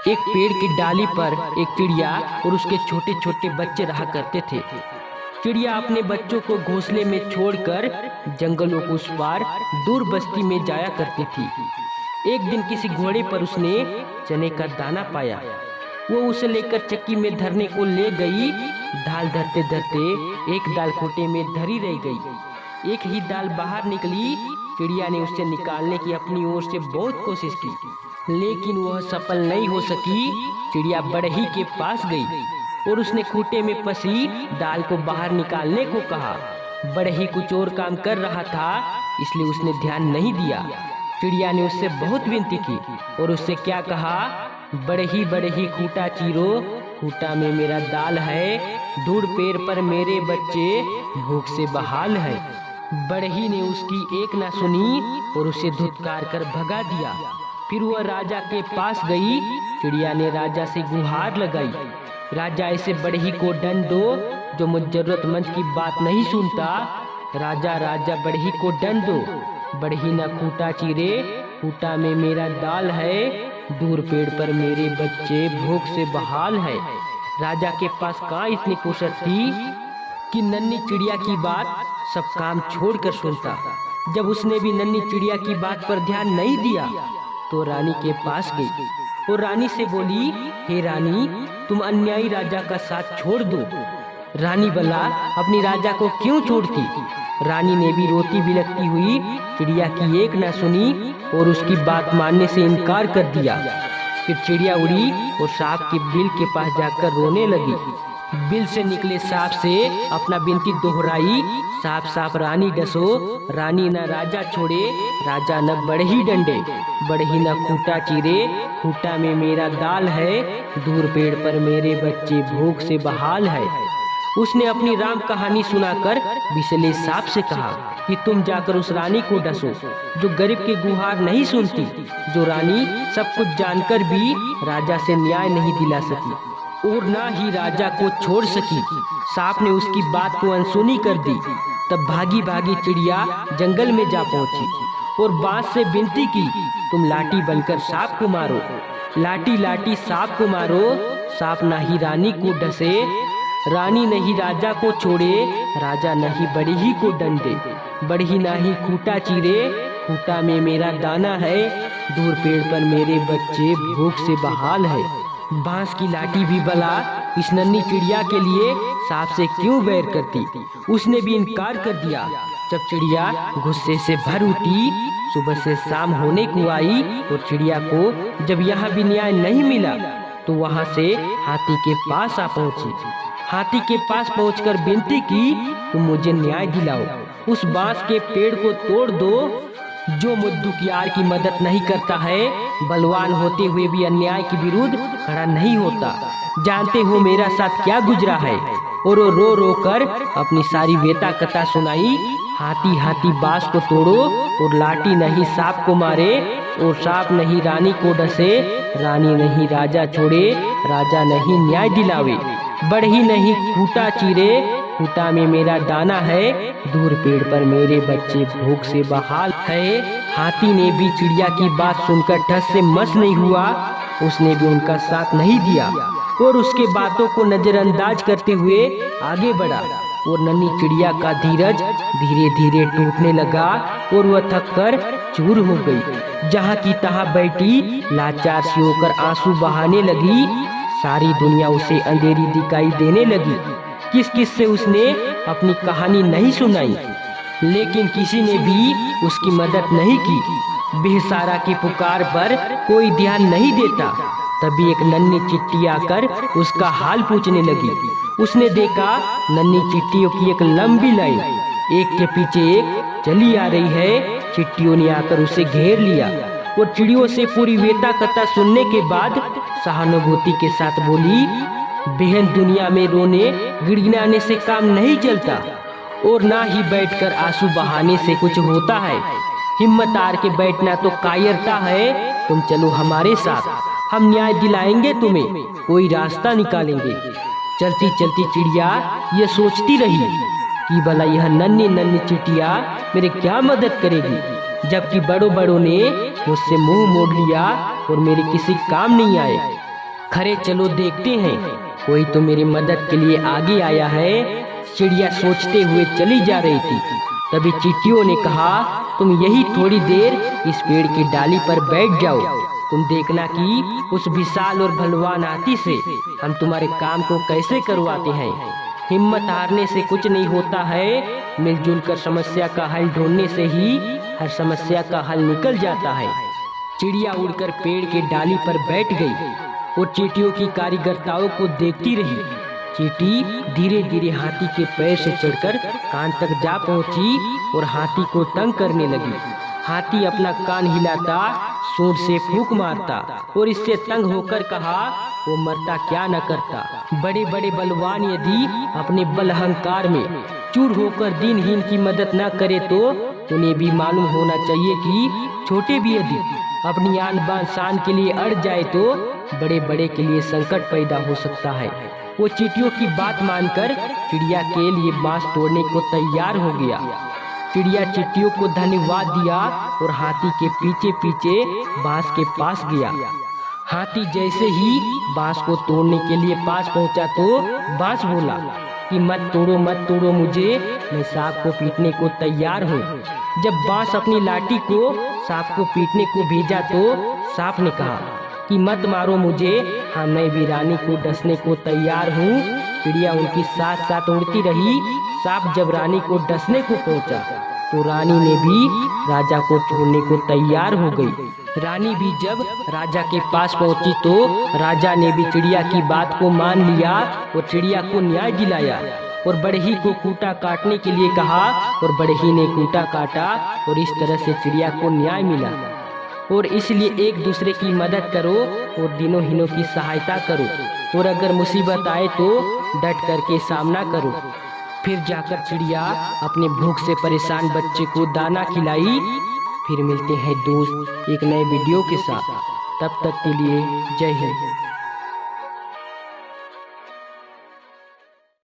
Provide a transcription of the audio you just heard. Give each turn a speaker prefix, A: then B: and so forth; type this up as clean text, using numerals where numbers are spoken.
A: एक पेड़ की डाली पर एक चिड़िया और उसके छोटे छोटे बच्चे रहा करते थे। चिड़िया अपने बच्चों को घोंसले में छोड़कर जंगलों को उस पार दूर बस्ती में जाया करती थी। एक दिन किसी घोड़े पर उसने चने का दाना पाया। वो उसे लेकर चक्की में धरने को ले गई। दाल धरते धरते एक दाल खूंटे में धरी रह गई। एक ही दाल बाहर निकली। चिड़िया ने उसे निकालने की अपनी ओर से बहुत कोशिश की, लेकिन वह सफल नहीं हो सकी। चिड़िया बढ़ई के पास गई और उसने खूंटे में फंसी दाल को बाहर निकालने को कहा। बढ़ई कुछ और काम कर रहा था, इसलिए उसने ध्यान नहीं दिया। चिड़िया ने उससे बहुत विनती की और उससे क्या कहा, बढ़ई बढ़ई खूंटा चीरो, खूंटा में मेरा दाल है, दूर पेड़ पर मेरे बच्चे भूख से बहाल है। बढ़ई ने उसकी एक ना सुनी और उसे धुतकार कर भगा दिया। फिर वह राजा के पास गई। चिड़िया ने राजा से गुहार लगाई, राजा ऐसे बढ़ई को दंड दो जो मुझ जरूरतमंद की बात नहीं सुनता। राजा राजा बढ़ई को दंड दो। बढ़ई न खूंटा चीरे, खूंटा में मेरा दाल है, दूर पेड़ पर मेरे बच्चे भूख से बहाल है। राजा के पास कहाँ इतनी फुर्सत थी कि नन्ही चिड़िया की बात सब काम छोड़कर सुनता। जब उसने भी नन्ही चिड़िया की बात पर ध्यान नहीं दिया तो रानी के पास गई और रानी से बोली, हे रानी, तुम अन्यायी राजा का साथ छोड़ दो। रानी भला अपनी राजा को क्यों छोड़ती? रानी ने भी रोती बिलखती हुई चिड़िया की एक ना सुनी और उसकी बात मानने से इनकार कर दिया। फिर चिड़िया उड़ी और सांप के बिल के पास जाकर रोने लगी। बिल से निकले सांप से अपना विनती दोहराई, सांप सांप रानी डसो, रानी न राजा छोड़े, राजा न बढ़ई डंडे, बढ़ई न खूंटा चीरे, खूंटा में मेरा दाल है, दूर पेड़ पर मेरे बच्चे भूख से बहाल है। उसने अपनी राम कहानी सुनाकर बिसले सांप से कहा कि तुम जाकर उस रानी को डसो जो गरीब के गुहार नहीं सुनती, जो रानी सब कुछ जानकर भी राजा से न्याय नहीं दिला सकी और ना ही राजा को छोड़ सकी। सांप ने उसकी बात को अनसुनी कर दी। तब भागी भागी चिड़िया जंगल में जा पहुंची और बांस से विनती की, तुम लाठी बनकर सांप को मारो, लाठी लाठी सांप को मारो। सांप ना ही रानी को डसे, रानी नहीं राजा को छोड़े, राजा नहीं बढ़ई को दंडे, बढ़ई ना ही खूंटा चीरे, खूंटा में मेरा दाना है, दूर पेड़ पर मेरे बच्चे भूख से बहाल है। बांस की लाठी भी भला इस नन्ही चिड़िया के लिए सांप से क्यों बैर करती? उसने भी इनकार कर दिया। जब चिड़िया गुस्से से भर उठी, सुबह से शाम होने को आई और चिड़िया को जब यहाँ भी न्याय नहीं मिला तो वहाँ से हाथी के पास आ पहुँची। हाथी के पास पहुंचकर विनती की, तुम मुझे न्याय दिलाओ, उस बांस के पेड़ को तोड़ दो जो मुझ दुखियार की मदद नहीं करता है, बलवान होते हुए भी अन्याय के विरुद्ध खड़ा नहीं होता। जानते हो मेरा साथ क्या गुजरा है? और वो रो रो कर अपनी सारी वेता कथा सुनाई। हाथी हाथी बांस को तोड़ो और लाठी नहीं सांप को मारे, और सांप नहीं रानी को डसे, रानी नहीं राजा छोड़े, राजा नहीं न्याय दिलावे, बढ़ई नहीं खूंटा चीरे, खूंटा में मेरा दाना है, दूर पेड़ पर मेरे बच्चे भूख से बहाल है। हाथी ने भी चिड़िया की बात सुनकर ठस से मस नहीं हुआ। उसने भी उनका साथ नहीं दिया और उसके बातों को नजरअंदाज करते हुए आगे बढ़ा। और नन्ही चिड़िया का धीरज धीरे धीरे टूटने लगा और वह थक कर चूर हो गई। जहाँ की तहाँ बैठी लाचार सी होकर आंसू बहाने लगी। सारी दुनिया उसे अंधेरी दिखाई देने लगी। किस किस से उसने अपनी कहानी नहीं सुनाई, लेकिन किसी ने भी उसकी मदद नहीं की। बेसहारा की पुकार पर कोई ध्यान नहीं देता। तभी एक नन्ही चिट्ठी आकर उसका हाल पूछने लगी। उसने देखा नन्ही चिट्ठियों की एक लंबी लाइन एक के पीछे एक चली आ रही है। चिट्ठियों ने आकर उसे घेर लिया और चिड़ियों से पूरी वेता कथा सुनने के बाद सहानुभूति के साथ बोली, बहन, दुनिया में रोने गिड़गिड़ाने से काम नहीं चलता और ना ही बैठकर आंसू बहाने से कुछ होता है। हिम्मत हार के बैठना तो कायरता है। तुम चलो हमारे साथ, हम न्याय दिलाएंगे तुम्हें, कोई रास्ता निकालेंगे। चलती चलती चिड़िया ये सोचती रही कि भला यह नन्ही नन्ही चिट्ठिया मेरे क्या मदद करेगी, जबकि बड़ों बड़ों ने मुझसे मुंह मोड़ लिया और मेरे किसी काम नहीं आए। खरे चलो देखते हैं, कोई तो मेरी मदद के लिए आगे आया है। चिड़िया सोचते हुए चली जा रही थी। तभी चींटियों ने कहा, तुम यही थोड़ी देर इस पेड़ की डाली पर बैठ जाओ। तुम देखना कि उस विशाल और बलवान हाथी से हम तुम्हारे काम को कैसे करवाते हैं। हिम्मत हारने से कुछ नहीं होता है, मिलजुल कर समस्या का हल ढूंढने से ही हर समस्या का हल निकल जाता है। चिड़िया उड़कर पेड़ के डाली पर बैठ गई और चींटियों की कारीगरताओं को देखती रही। चींटी धीरे धीरे हाथी के पैर से चढ़कर कान तक जा पहुंची और हाथी को तंग करने लगी। हाथी अपना कान हिलाता, सूंड से फूंक मारता और इससे तंग होकर कहा, वो मरता क्या न करता। बड़े बड़े बलवान यदि अपने बल अहंकार में चूर होकर दीनहीन की मदद न करे तो उन्हें भी मालूम होना चाहिए कि छोटे भी यदि अपनी आन बान शान के लिए अड़ जाए तो बड़े बड़े के लिए संकट पैदा हो सकता है। वो चींटियों की बात मानकर चिड़िया के लिए बांस तोड़ने को तैयार हो गया। चिड़िया चींटियों को धन्यवाद दिया और हाथी के पीछे पीछे बांस के पास गया। हाथी जैसे ही बांस को तोड़ने के लिए पास पहुंचा तो बांस बोला कि मत तोड़ो मुझे, मैं सांप को पीटने को तैयार हूँ। जब बांस अपनी लाठी को सांप को पीटने को भेजा तो सांप ने कहा कि मत मारो मुझे, हाँ मैं भी रानी को डसने को तैयार हूँ। चिड़िया उनकी साथ साथ उड़ती रही। सांप जब रानी को डसने को पहुँचा तो रानी ने भी राजा को छोड़ने को तैयार हो गई। रानी भी जब राजा के पास पहुंची तो राजा ने भी चिड़िया की बात को मान लिया और चिड़िया को न्याय दिलाया और बड़ही को कूटा काटने के लिए कहा और बड़ही ने कूटा काटा और इस तरह से चिड़िया को न्याय मिला। और इसलिए एक दूसरे की मदद करो और दिनों हिनों की सहायता करो और अगर मुसीबत आए तो डट करके सामना करो। फिर जाकर चिड़िया अपने भूख से परेशान बच्चे को दाना खिलाई। फिर मिलते हैं दोस्त एक नए वीडियो के साथ, तब तक के लिए जय हिंद।